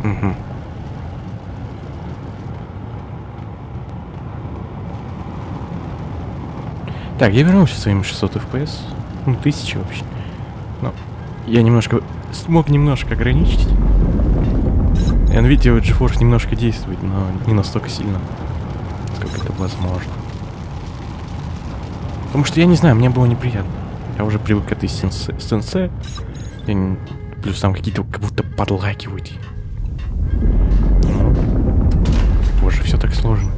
Угу. Так, я вернулся своим 600 FPS. Ну, 1000 вообще. Но я немножко... смог немножко ограничить. NVIDIA GeForce немножко действует, но не настолько сильно, сколько это возможно. Потому что, я не знаю, мне было неприятно. Я уже привык к этой сенсе. Плюс там какие-то как будто подлагивают. Боже, все так сложно.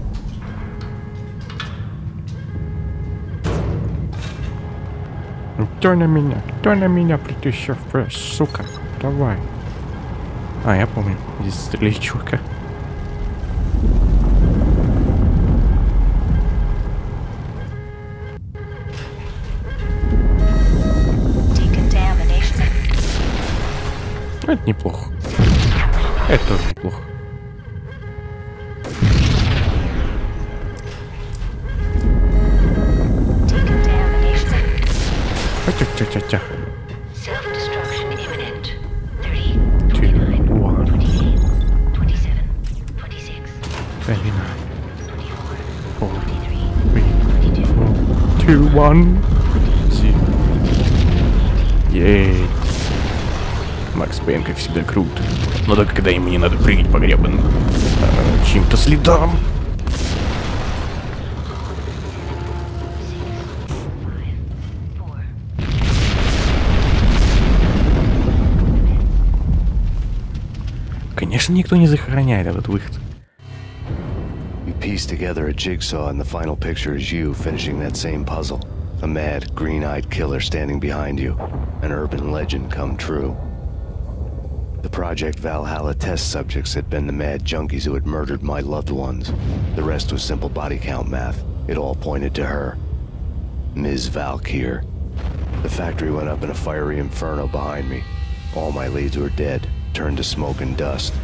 Кто на меня притащил, сука? Давай. А, я помню. Здесь стреляет чувака. Это неплохо. Это тоже неплохо. Тя-тя-тя-тя. Ей. Макс Пейн, как всегда, крут. Но только когда ему не надо прыгать по гребаным чьим-то следам. Конечно, никто не захороняет этот выход. You piece together a jigsaw, and the final picture is you finishing that same puzzle. A mad, green-eyed killer standing behind you. An urban legend come true. The Project Valhalla test subjects had been the mad junkies who had murdered my loved ones. The rest was simple body count math. It all pointed to her. Ms. Valkyr. The factory went up in a fiery inferno behind me. All my leads were dead, turned to smoke and dust.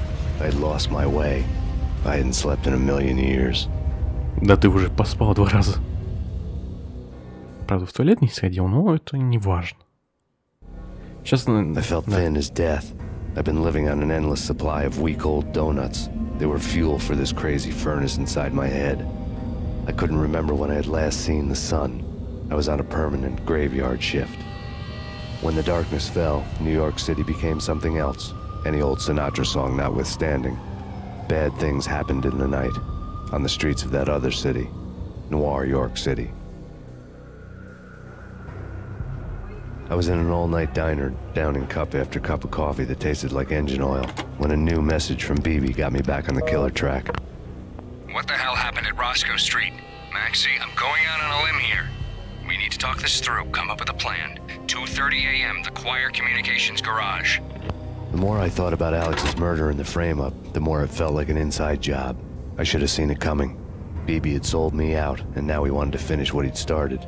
I had lost my way. I hadn't slept in a million years. Да ты уже поспал 2 раза. Правда, в туалет не сходил, но это не важно. Сейчас... I felt thin as death. I've been living on an endless supply of week-old donuts. They were fuel for this crazy furnace inside my head. I couldn't remember when I had last seen the sun. I was on a permanent graveyard shift. When the darkness fell, New York City became something else. Any old Sinatra song notwithstanding. Bad things happened in the night. On the streets of that other city. Noir York City. I was in an all-night diner, downing cup after cup of coffee that tasted like engine oil, when a new message from BB got me back on the killer track. What the hell happened at Roscoe Street? Maxie, I'm going out on a limb here. We need to talk this through, come up with a plan. 2:30 a.m., the Choir Communications Garage. The more I thought about Alex's murder and the frame-up, the more it felt like an inside job. I should have seen it coming. BB had sold me out, and now he wanted to finish what he'd started.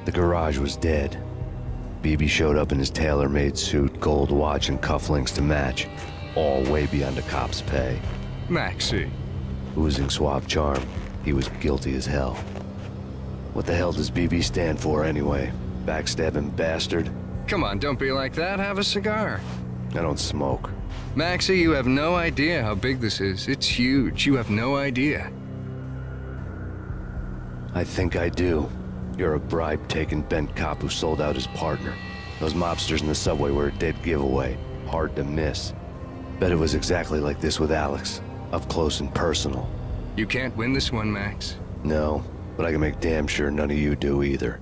The garage was dead. BB showed up in his tailor-made suit, gold watch, and cufflinks to match. All way beyond a cop's pay. Maxie. Oozing suave charm, he was guilty as hell. What the hell does BB stand for anyway? Backstabbing bastard? Come on, don't be like that. Have a cigar. I don't smoke. Maxie, you have no idea how big this is. It's huge. You have no idea. I think I do. You're a bribe-taking bent cop who sold out his partner. Those mobsters in the subway were a dead giveaway. Hard to miss. Bet it was exactly like this with Alex. Up close and personal. You can't win this one, Max. No, but I can make damn sure none of you do either.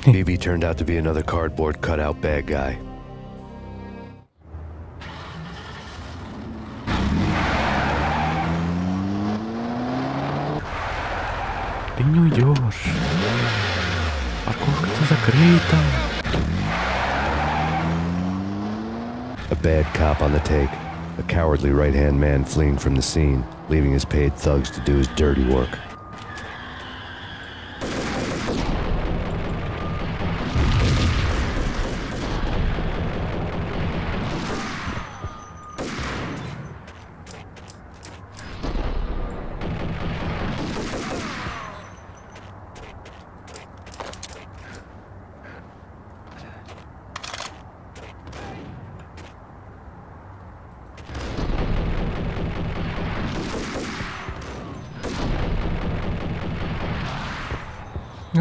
BB turned out to be another cardboard cutout bad guy. Ты не уйдешь. Парковка-то закрыта. A bad cop on the take. A cowardly right-hand man fleeing from the scene, leaving his paid thugs to do his dirty work.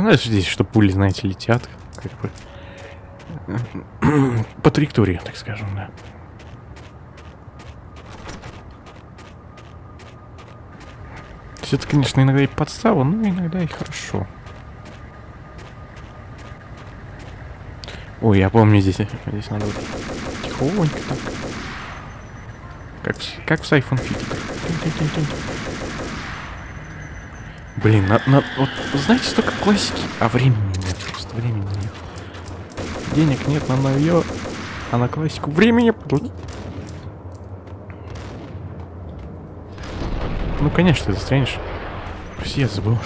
Ну, знаешь, здесь, что пули, знаете, летят. Как бы. По траектории, так скажем, да. То есть это, конечно, иногда и подстава, но иногда и хорошо. Ой, я помню, здесь надо вот тихонько так. Как в Сайфон фильтрах. Блин, вот, знаете, столько классики, а времени нет, просто времени нет. Денег нет на новье, а на классику времени... Ну, конечно, ты застрянешь. Просто я забыл.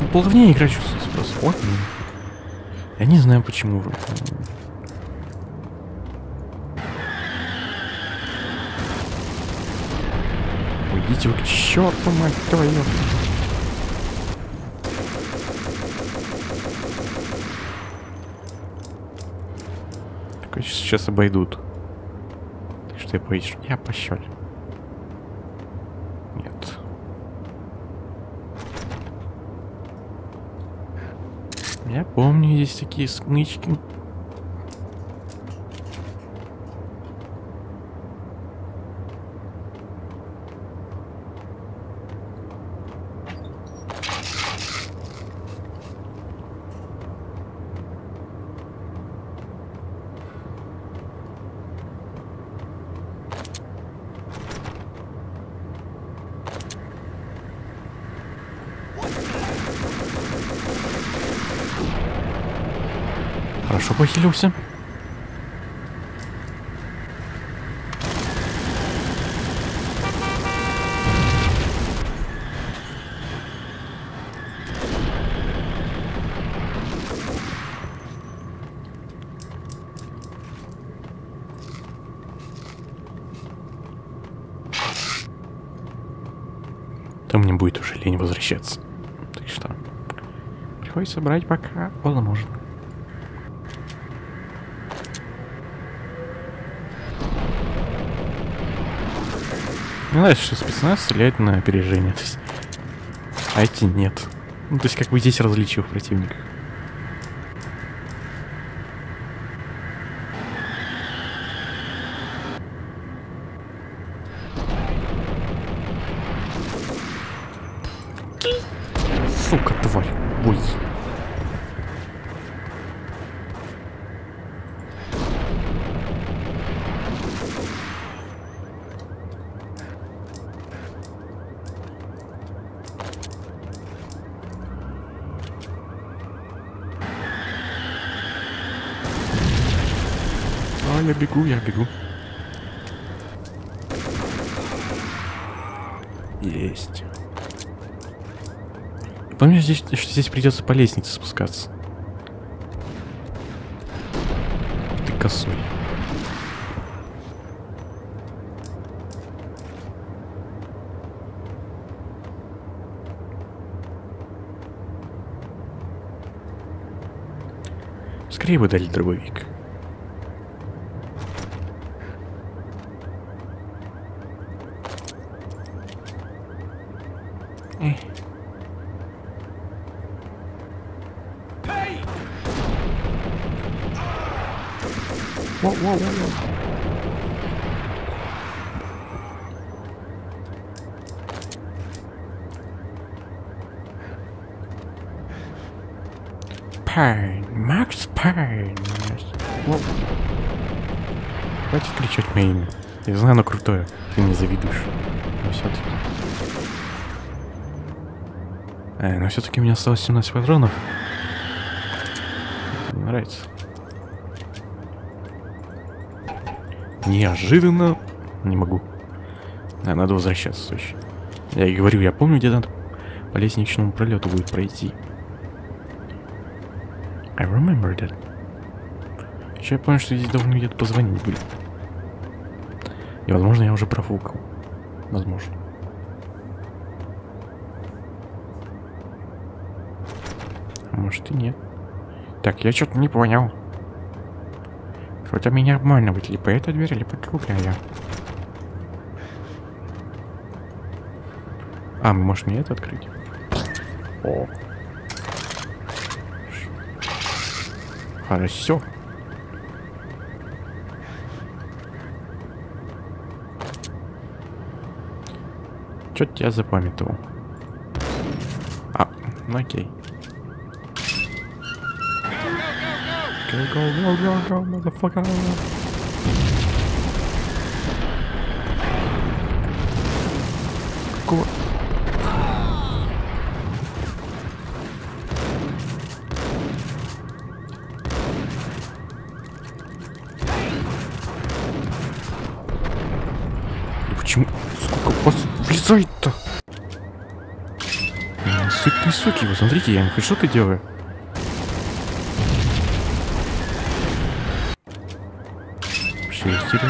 Ну, плавнее играть чувствуется просто. Плавнее. Я не знаю, почему. Уйдите вы к черту, мать твою. Так, сейчас обойдут. Так что я боюсь. Я пощёл. Нет. Я помню, есть такие смычки. Хорошо похилился. То мне будет уже лень возвращаться. Так что приходится брать пока возможно. Мне нравится, что спецназ стреляет на опережение, то есть, а эти нет. Ну, то есть как бы здесь различия в противниках. Сука, тварь, ой. Я бегу, я бегу. Есть. Помню, что здесь придется по лестнице спускаться. Ты косой. Скорее бы дали дробовик. Воу. Payne, Макс Payne. Хватит кричать мое имя. Я знаю, оно крутое. Ты мне завидуешь. Но все-таки. Но все-таки у меня осталось 17 патронов. Это мне нравится. Неожиданно. Не могу. Надо возвращаться точно. Я и говорю, я помню, где надо по лестничному пролету будет пройти. I remember that. Еще я помню, что здесь давно где-то позвонить были. И, возможно, я уже профукал. Возможно. А может и нет. Так, я что-то не понял. Что-то меня обманывать. Либо эта дверь, либо другая. А, может мне это открыть? О. Хорошо. Чё-то я запамятовал. А, ну окей. Go, motherfucker. Какого? И почему? Сколько вас влезает-то? Суки, вы смотрите, я им хоть что-то делаю. Вообще истерил.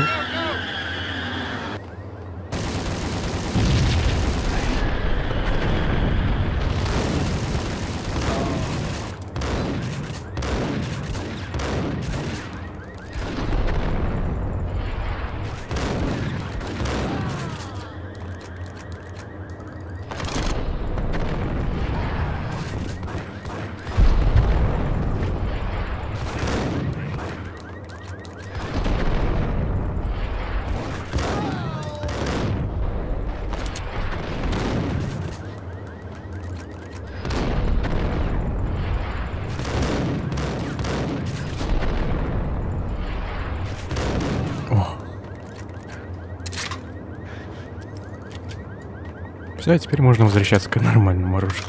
Все, теперь можно возвращаться к нормальному оружию.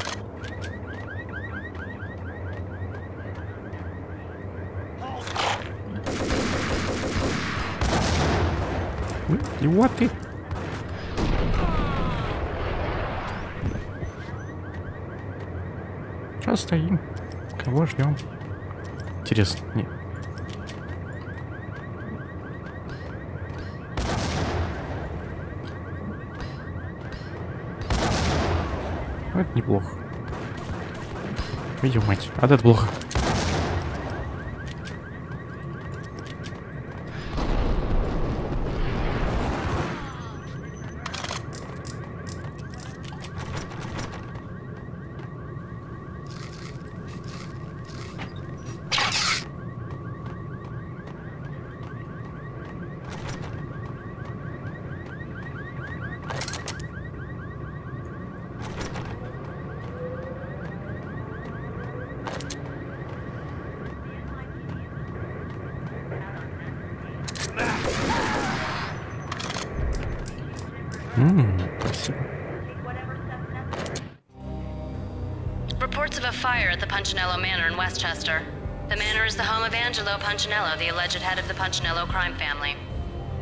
И вот ты. Сейчас стоим. Кого ждем? Интересно, нет. Это неплохо. Видел, мать. А это плохо. Спасибо. Reports of a fire at the Punchinello Manor in Westchester. The manor is the home of Angelo Punchinello, the alleged head of the Punchinello crime family.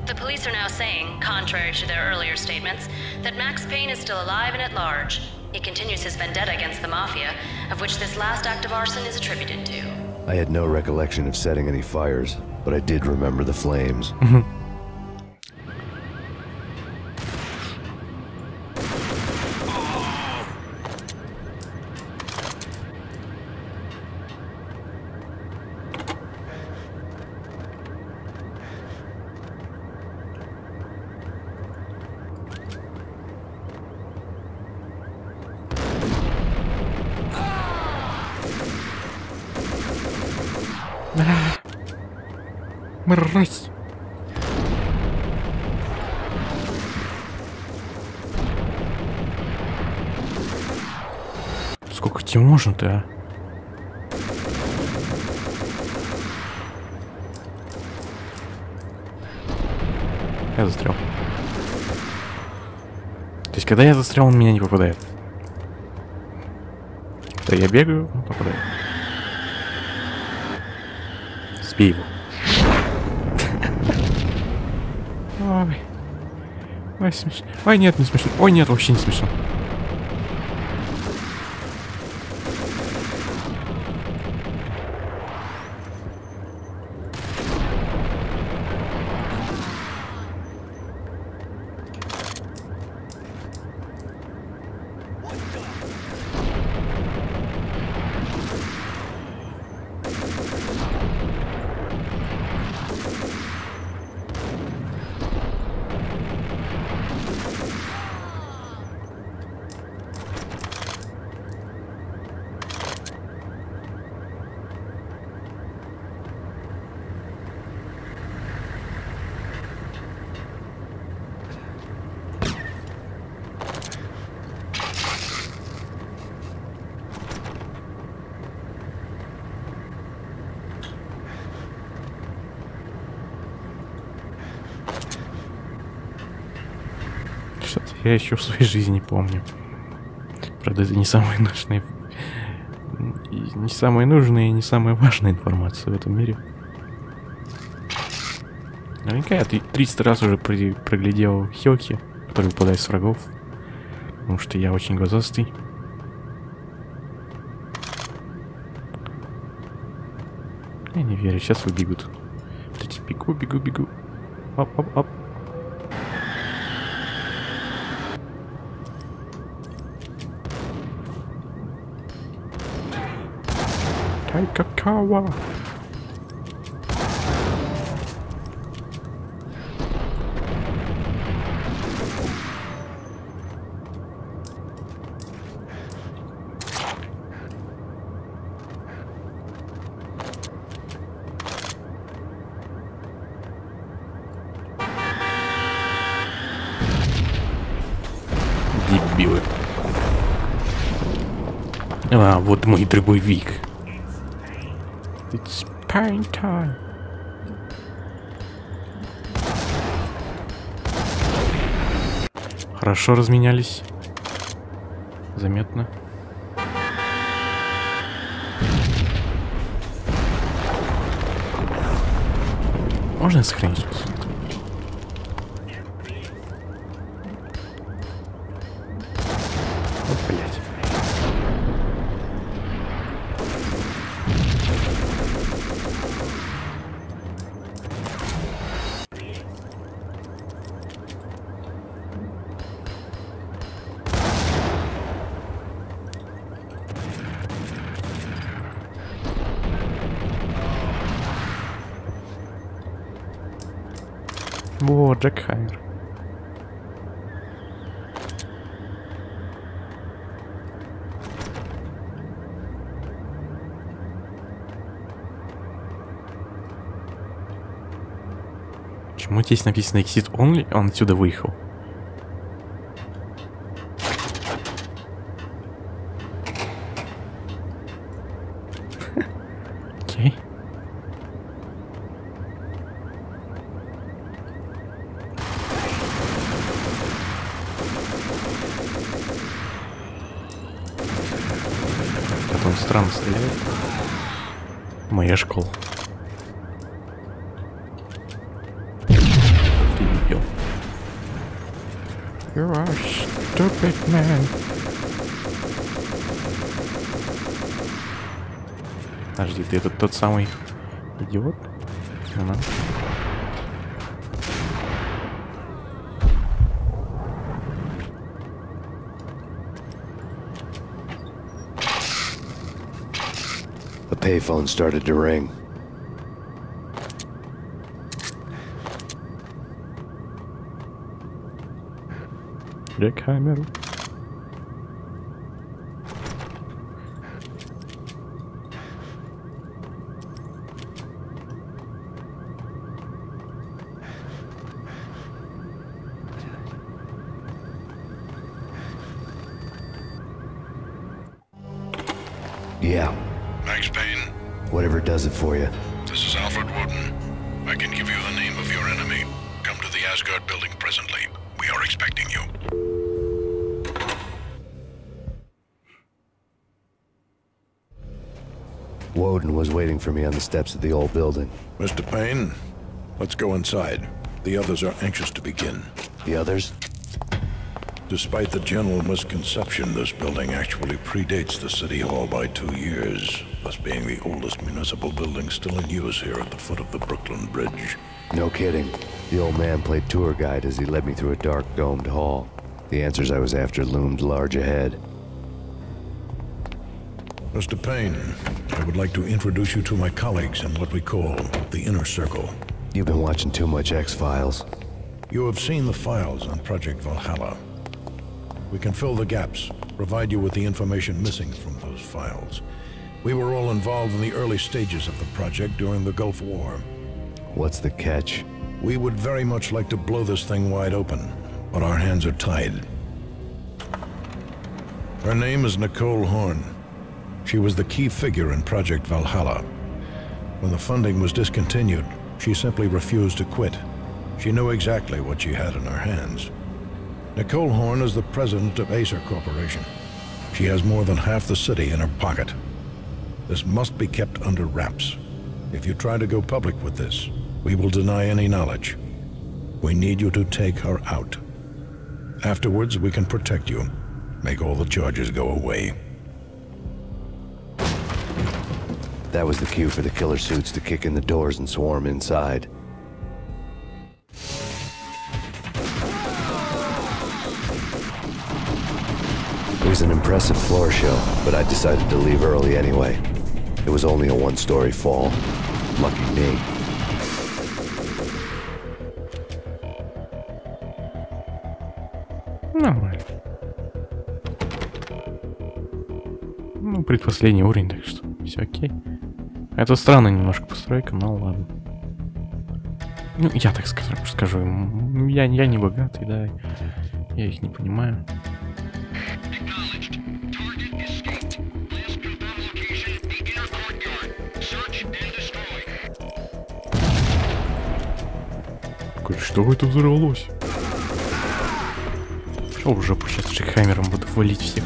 The police are now saying, contrary to their earlier statements, that Max Payne is still alive and at large. He continues his vendetta against the Mafia, of which this last act of arson is attributed to. I had no recollection of setting any fires, but I did remember the flames. Мразь. Сколько тебе можно-то, а? Я застрял. То есть, когда я застрял, он меня не попадает. Когда я бегаю, он попадает. Сбей его. Ой. Ой, смешно. Ой, нет, не смешно. Ой, нет, вообще не смешно. я еще в своей жизни помню. Правда, это не самая нужная, не самая нужная и не самая важная информация в этом мире. Наверняка я 300 раз уже проглядел хёки, которые выпадают с врагов. Потому что я очень глазастый. Я не верю, сейчас выбегут. Бегу. Оп. Какао. Дебилы. А, вот мой дробовик. It's Payne time. Хорошо разменялись. Заметно. Можно сохранить? Вот, блядь. Вот, Джек Хаммер. Почему здесь написано Exit Only? Он отсюда выехал. Окей. Как он странно стреляет. Моя школа. You are stupid man. Подожди, ты этот тот самый идиот? Она. A payphone started to ring. Джек Хаммер. Yeah, Max Payne, whatever does it for you. this is Alfred Woden. I can give you the name of your enemy. Come to the Asgard building presently. We are expecting you. Woden was waiting for me on the steps of the old building. Mr. Payne, let's go inside. The others are anxious to begin. The others? Despite the general misconception, this building actually predates the City Hall by 2 years, thus being the oldest municipal building still in use here at the foot of the Brooklyn Bridge. No kidding. The old man played tour guide as he led me through a dark domed hall. The answers I was after loomed large ahead. Mr. Payne, I would like to introduce you to my colleagues in what we call the Inner Circle. You've been watching too much X-Files. You have seen the files on Project Valhalla. We can fill the gaps, provide you with the information missing from those files. We were all involved in the early stages of the project during the Gulf War. What's the catch? We would very much like to blow this thing wide open, but our hands are tied. Her name is Nicole Horn. She was the key figure in Project Valhalla. When the funding was discontinued, she simply refused to quit. She knew exactly what she had in her hands. Nicole Horn is the president of Acer Corporation. She has more than half the city in her pocket. This must be kept under wraps. If you try to go public with this, we will deny any knowledge. We need you to take her out. Afterwards, we can protect you. Make all the charges go away. That was the cue for the killer suits to kick in the doors and swarm inside. It was an impressive floor show, but I decided to leave early anyway. It was only a one-story fall. Lucky me. Нормально. Ну, предпоследний уровень, так что все окей. Это странно немножко постройка, но ладно. Ну, я так скажу. Я не богатый, да. Я их не понимаю. Что это взорвалось? Шел в жопу, сейчас Джекхаймером буду валить всех.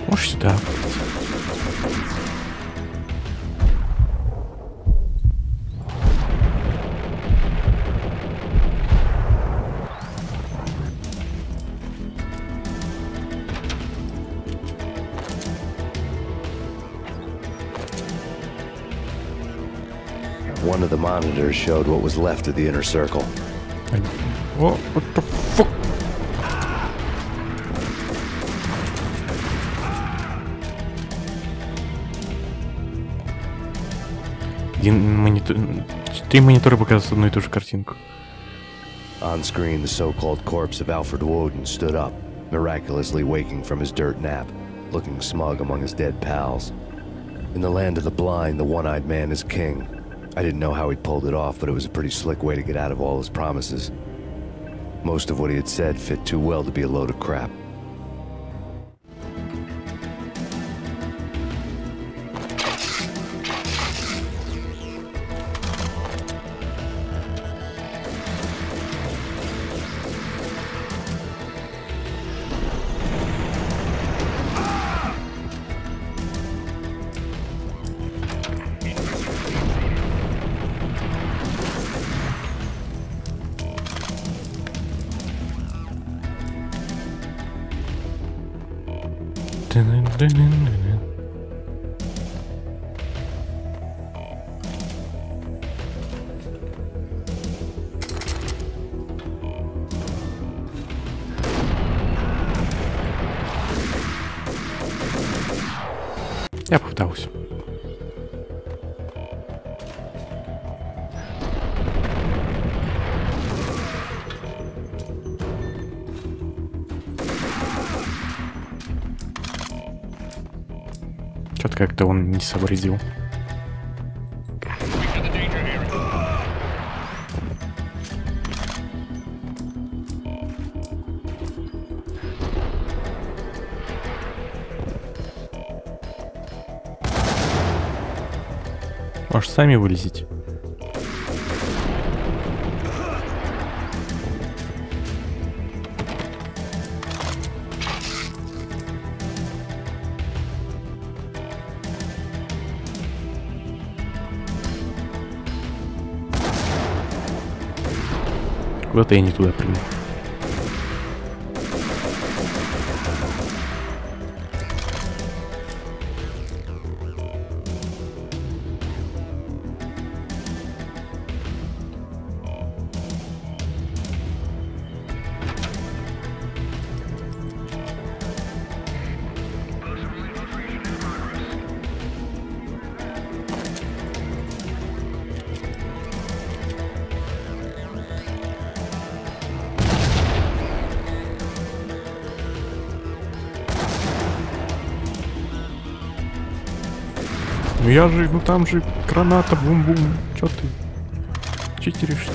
Можешь сюда. One of the monitors showed what was left of the inner circle. What the fuck? Три монитора показывают одну и ту же картинку. On screen, the so-called corpse of Alfred Woden stood up, miraculously waking from his dirt nap, looking smug among his dead pals. In the land of the blind, the one-eyed man is king. I didn't know how he'd pulled it off, but it was a pretty slick way to get out of all his promises. Most of what he had said fit too well to be a load of crap. Я попытался. Что-то как-то он не сообразил. Может, сами вылезете? Куда-то я не туда прыгну. Ну я же, ну там же граната, бум-бум. Чё ты? Читеришь?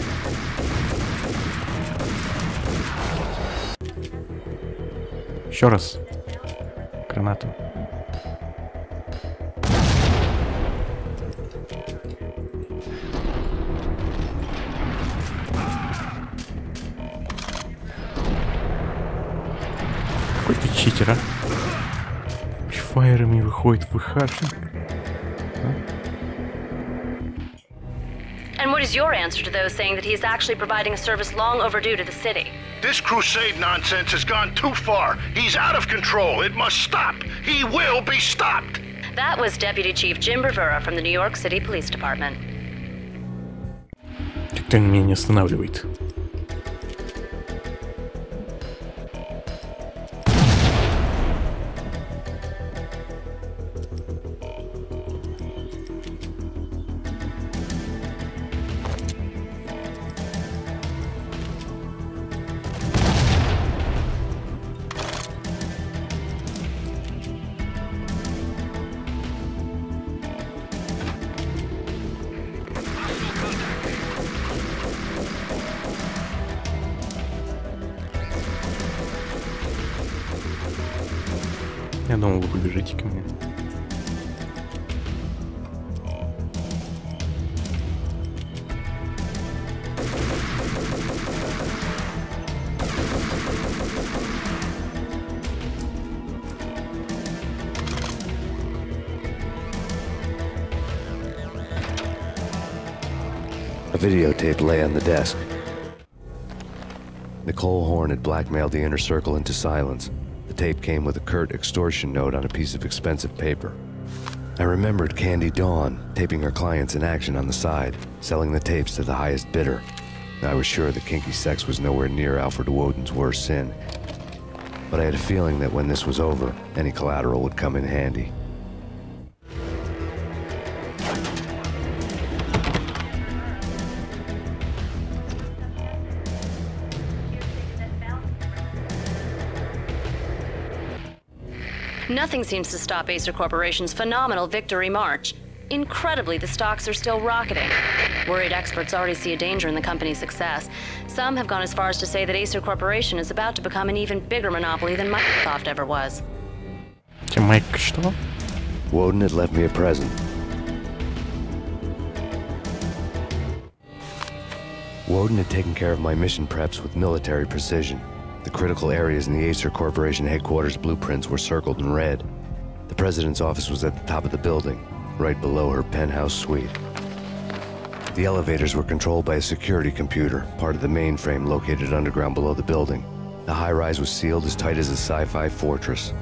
Еще раз. Гранату. Какой ты читер, а? Прифайрами выходит, выхаживает. And what is your answer to those saying that he is actually providing a service long overdue to the city? This crusade nonsense has gone too far. He's out of control. It must stop. He will be stopped. That was Deputy Chief Jim Bravura from the New York City Police Department. Никто меня не останавливает. Я думал, вы побежите ко мне. A videotape lay on the desk. Nicole Horn had blackmailed the inner circle into silence. The tape came with a curt extortion note on a piece of expensive paper. I remembered Candy Dawn taping her clients in action on the side, selling the tapes to the highest bidder. I was sure that kinky sex was nowhere near Alfred Woden's worst sin. But I had a feeling that when this was over, any collateral would come in handy. Nothing seems to stop Acer Corporation's phenomenal victory march. Incredibly, the stocks are still rocketing. Worried experts already see a danger in the company's success. Some have gone as far as to say that Acer Corporation is about to become an even bigger monopoly than Microsoft ever was. Майк, что? Woden had left me a present. Woden had taken care of my mission preps with military precision. The critical areas in the Acer Corporation headquarters blueprints were circled in red. The president's office was at the top of the building, right below her penthouse suite. The elevators were controlled by a security computer, part of the mainframe located underground below the building. The high-rise was sealed as tight as a sci-fi fortress.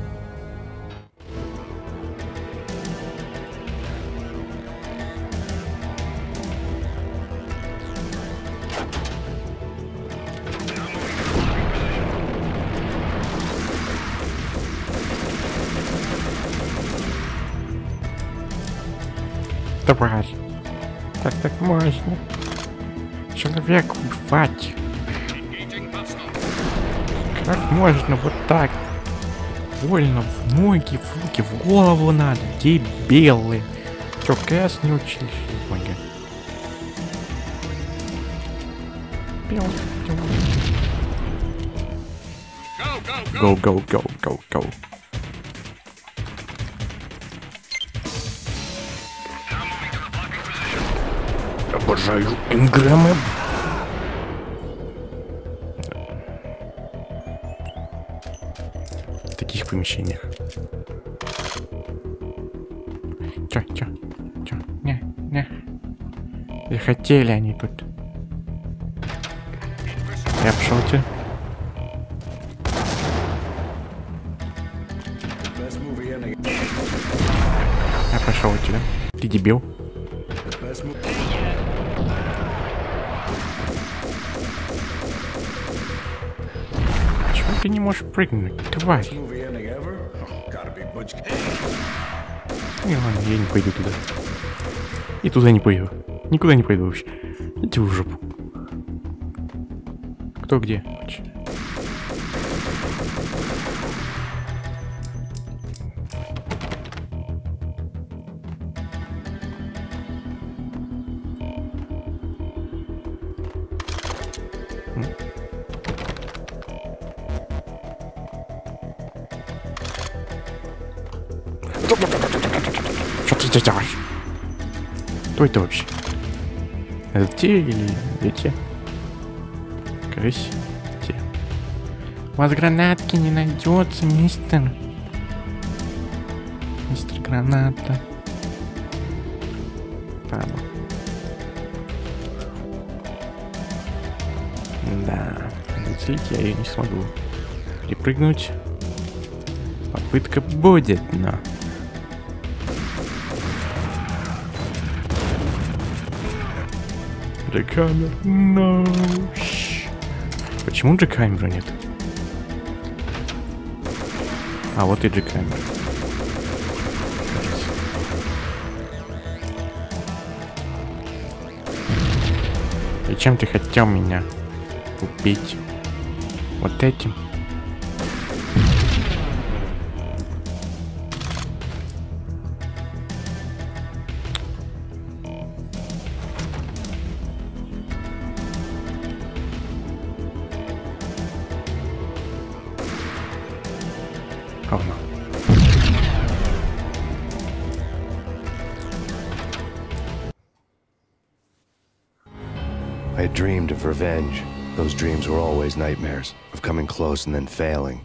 Тварь. Так можно. Человека убивать. Как можно вот так? Больно в ноги, в руки, в голову надо. Дебилы. Чё, КС не учились? Go. Обожаю инграммы. В таких помещениях. Чё? Не. И хотели они тут. Я пошел тебе. Я пошел у тебя. Ты дебил. Почему ты не можешь прыгнуть, тварь? Не, ладно, я не пойду туда. И туда не пойду. Никуда не пойду вообще. Иди в жопу. Кто где? Кто это вообще? Это те или эти? Кажись, те. У вас гранатки не найдется, мистер. Мистер Граната. Ладно. Да, выцелить я ее не смогу. Перепрыгнуть. Попытка будет, но... Джекамер, no. Почему Джекамера нет? А, вот и Джекамер. И чем ты хотел меня убить? Вот этим? Oh no. I had dreamed of revenge. Those dreams were always nightmares, of coming close and then failing.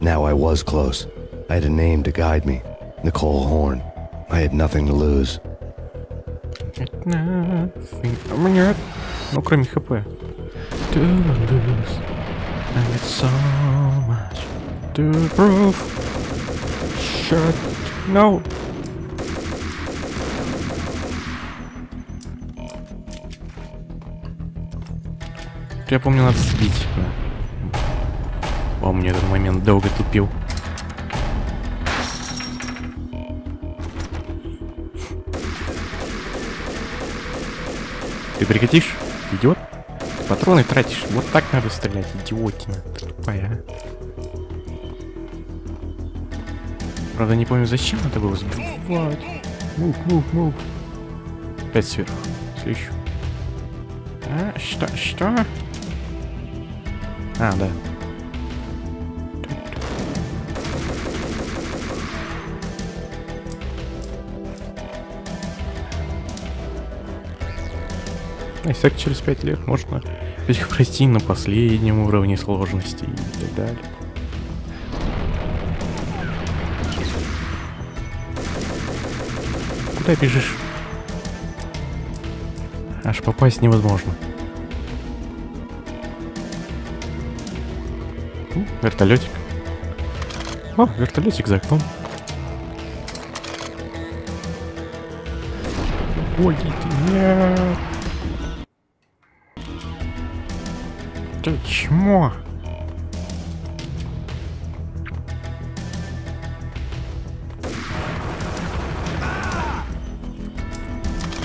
Now I was close. I had a name to guide me. Nicole Horn. I had nothing to lose. Nothing. У меня... Ну, кроме ХП. To lose. I got so much to prove. Shut. No. Я помню, надо сбить. Да. Помню, этот момент долго тупил. Ты прекратишь, идиот? Ты патроны тратишь. Вот так надо стрелять, идиотина. Ты тупая. Правда, не помню, зачем надо было сбивать. Мув. Опять сверху. Слышу. А, что? А, да. Если так через 5 лет можно их пройти на последнем уровне сложности и так далее. Куда бежишь? Аж попасть невозможно. Вертолетик. О, вертолетик за окном. Боги ты, нет. Ты чмо?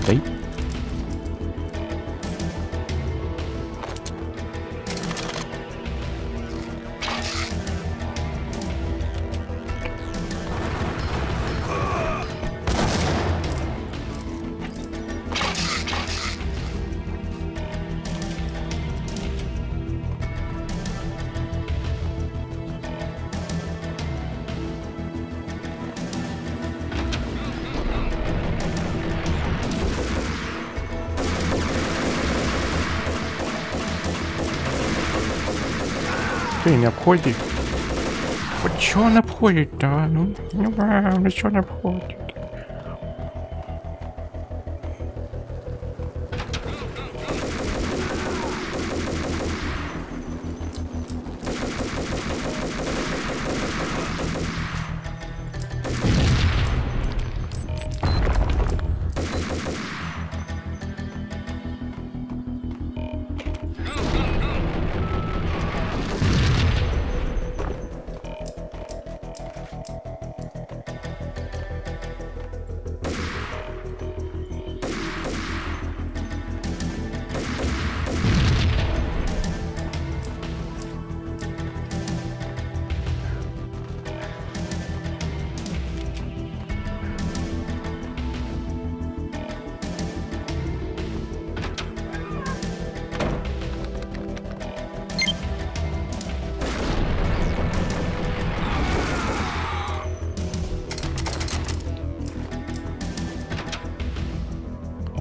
Дай. Ты не обходит. Вот чё он обходит-то? Ну чё он обходит?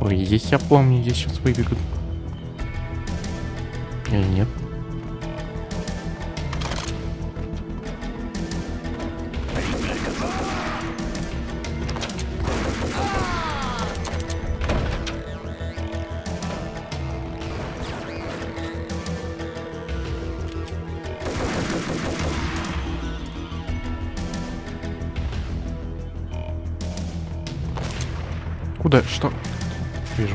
Ой, здесь я помню, здесь сейчас выбегут. Или нет? Куда? Что? Вижу.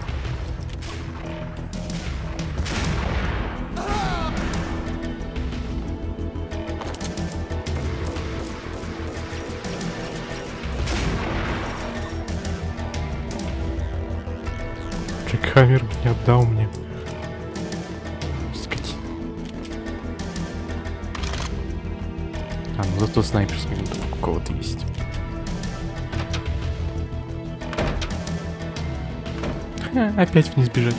Камер не отдал мне. Скотина. А, ну зато снайперский винтовка у кого-то есть. Опять вниз бежать.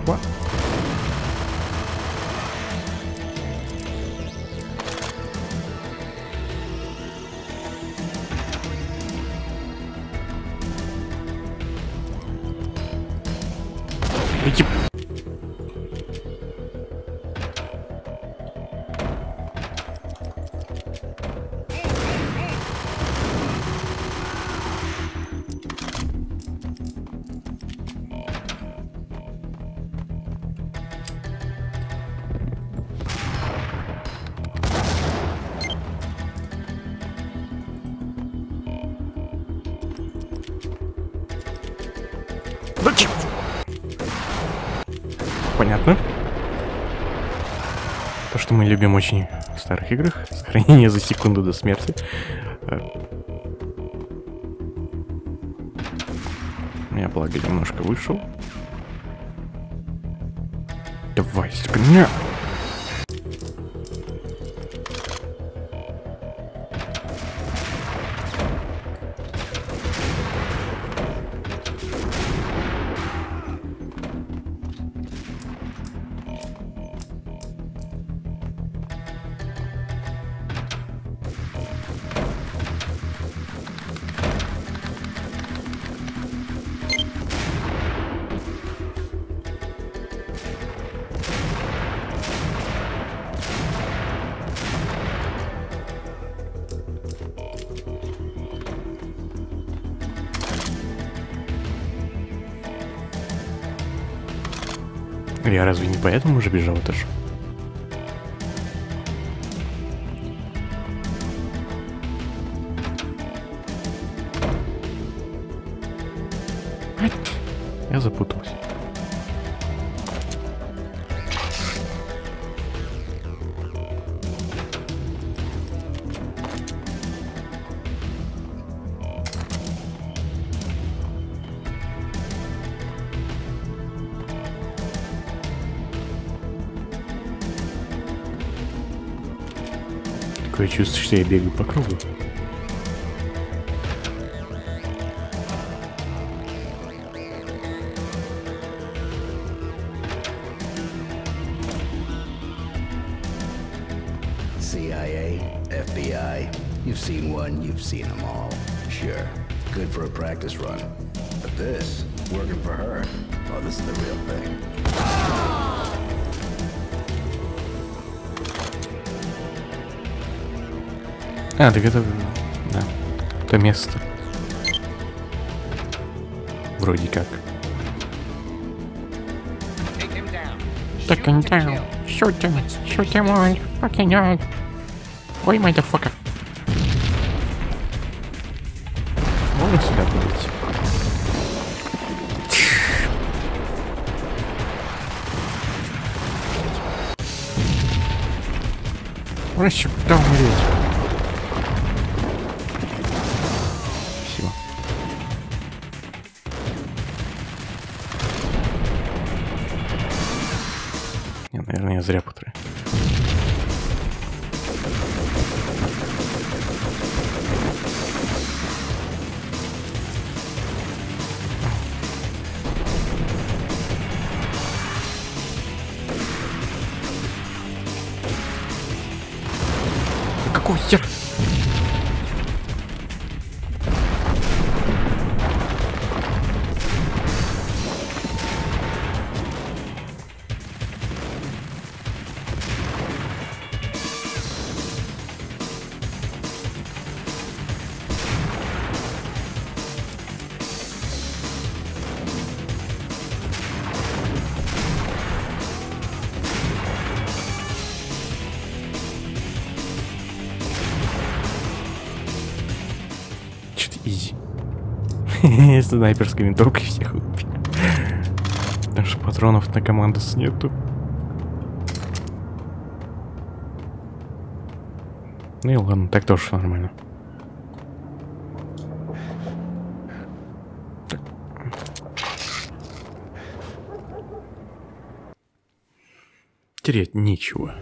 What? Иди. Понятно. То, что мы любим очень в старых играх. Сохранение за секунду до смерти. Я, благо, немножко вышел. Давай, скня. Я разве не поэтому уже бежал этаж? Я запутался. Такое чувство, что я бегаю по кругу. CIA, FBI, you've seen one, you've seen them all. Sure, good for a practice run. But this, working for her, well, this is the real thing. А, так это... Да. Это место. Вроде как. Take him down. Shoot him. Shoot him all. Fucking all. Ой, motherfucker. Можно сюда подойти? Проще куда умереть. Наверное, я зря потратил. Какого хера? значит изи. Снайперской винтовкой всех убить. Потому что патронов на командос нету. Ну и ладно, так тоже нормально. Терять нечего.